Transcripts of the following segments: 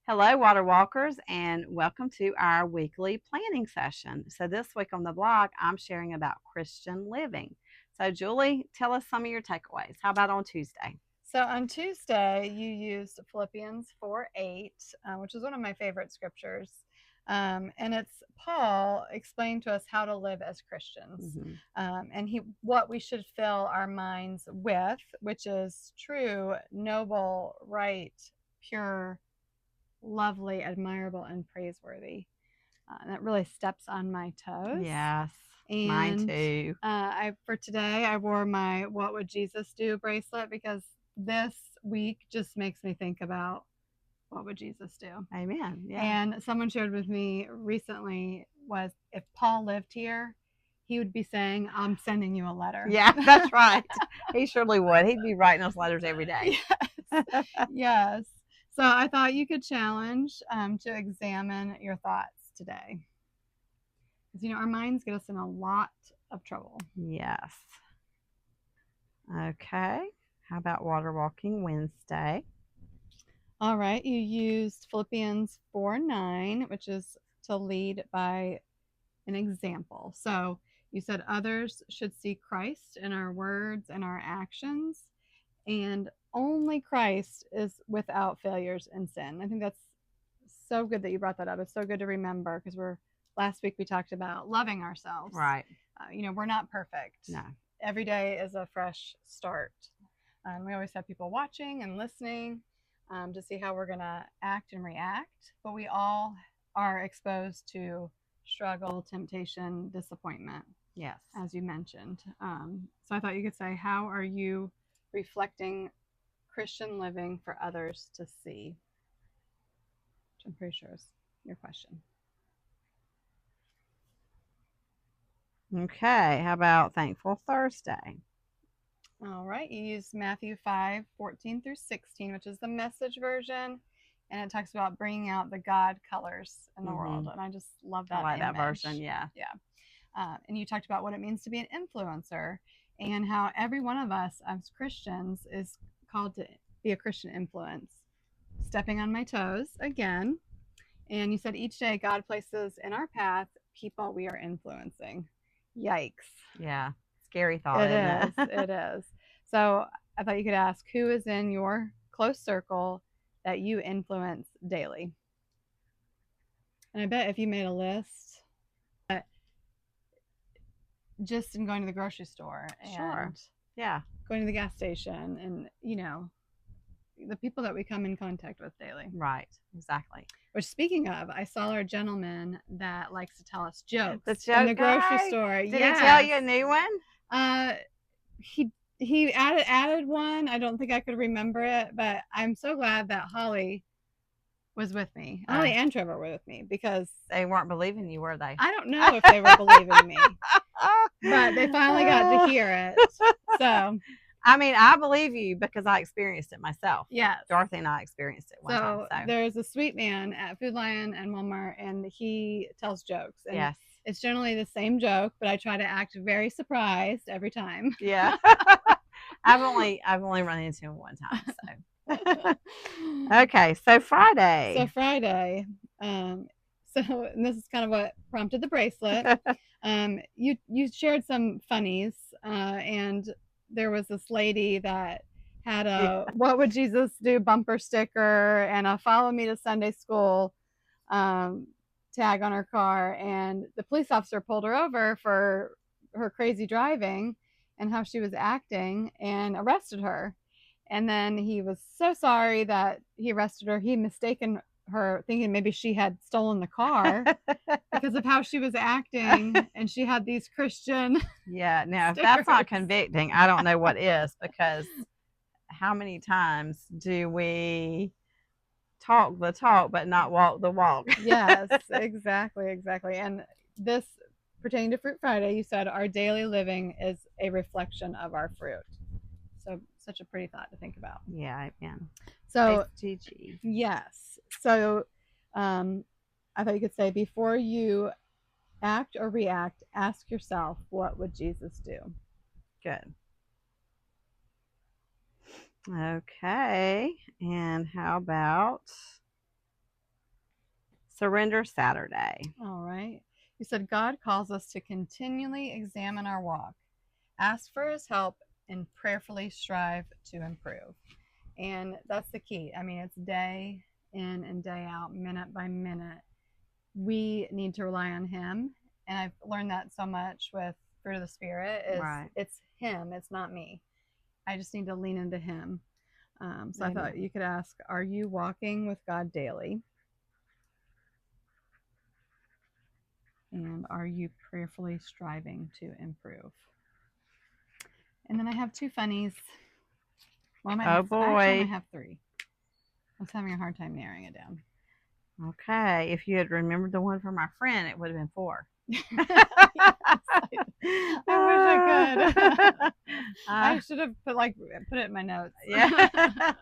Hello, Water Walkers, and welcome to our weekly planning session. So, this week on the blog, I'm sharing about Christian living. So, Julie, tell us some of your takeaways. How about on Tuesday? So on Tuesday, you used Philippians 4:8, which is one of my favorite scriptures. And it's Paul explaining to us how to live as Christians, and what we should fill our minds with, which is true, noble, right, pure, lovely, admirable, and praiseworthy. And that really steps on my toes. Yes, mine And too. for today, I wore my "What Would Jesus Do" bracelet because this week just makes me think about what would Jesus do. Amen. Yeah. And someone shared with me recently was if Paul lived here, he would be saying, "I'm sending you a letter." Yeah, that's right. He surely would. He'd be writing us letters every day. Yes. Yes. So I thought you could challenge to examine your thoughts today. Because, our minds get us in a lot of trouble. Yes. Okay. How about Water Walking Wednesday? All right. You used Philippians 4:9, which is to lead by an example. So you said others should see Christ in our words and our actions, and only Christ is without failures and sin. I think that's so good that you brought that up. It's so good to remember because last week we talked about loving ourselves. Right. We're not perfect. No. Every day is a fresh start. We always have people watching and listening to see how we're going to act and react, but we all are exposed to struggle, temptation, disappointment. Yes. As you mentioned. So I thought you could say, how are you reflecting Christian living for others to see? Which I'm pretty sure is your question. Okay. How about Thankful Thursday? All right. You use Matthew 5:14 through 16, which is the Message version. And it talks about bringing out the God colors in the world. And I just love that I like image. that version. Yeah. Yeah. And you talked about what it means to be an influencer and how every one of us as Christians is called to be a Christian influence. Stepping on my toes again. And you said each day God places in our path people we are influencing. Yikes. Yeah. Scary thought, It isn't is. It is. So I thought you could ask who is in your close circle that you influence daily. And I bet if you made a list, just in going to the grocery store and Sure. Yeah. going to the gas station and, the people that we come in contact with daily. Right. Exactly. Which, speaking of, I saw our gentleman that likes to tell us jokes The joke in the grocery guy? store. Did he tell you a new one? He added one. I don't think I could remember it, but I'm so glad that Holly was with me. Holly and Trevor were with me because they weren't believing you, were they? I don't know if they were believing me, but they finally got to hear it. So, I mean, I believe you because I experienced it myself. Yes. Dorothy and I experienced it one time. So there's a sweet man at Food Lion and Walmart, and he tells jokes. And yes. It's generally the same joke, but I try to act very surprised every time. Yeah. I've only run into him one time. So okay, so Friday. And this is kind of what prompted the bracelet. You shared some funnies, and there was this lady that had a "What Would Jesus Do" bumper sticker and a "Follow Me to Sunday School" tag on her car, and the police officer pulled her over for her crazy driving and how she was acting and arrested her. And then he was so sorry that he arrested her. He mistaken her, thinking maybe she had stolen the car because of how she was acting, and she had these Christian. Yeah, now if that's not convicting, I don't know what is, because how many times do we talk the talk but not walk the walk? Yes, exactly. And this, pertaining to Fruit Friday, you said our daily living is a reflection of our fruit. So such a pretty thought to think about. Yeah, amen. So HGG. Yes. So I thought you could say, before you act or react, ask yourself, what would Jesus do? Good. Okay. And how about Surrender Saturday. All right. You said God calls us to continually examine our walk, ask for his help, and prayerfully strive to improve. And that's the key. I mean, it's day in and day out, minute by minute. We need to rely on him. And I've learned that so much with Fruit of the Spirit is Right. it's him, it's not me. I just need to lean into him. So I Amen. thought you could ask, are you walking with God daily? And are you prayerfully striving to improve? And then I have two funnies. Well, Oh, actually, I boy. might have three. I was having a hard time narrowing it down. Okay. If you had remembered the one from our friend, it would have been 4. I wish I could. I Uh, should have put it in my notes. yeah.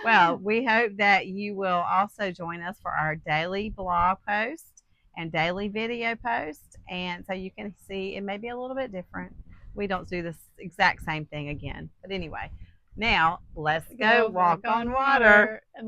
Well, we hope that you will also join us for our daily blog post and daily video post. And so you can see it may be a little bit different. We don't do this exact same thing again. But anyway, now let's go walk on water.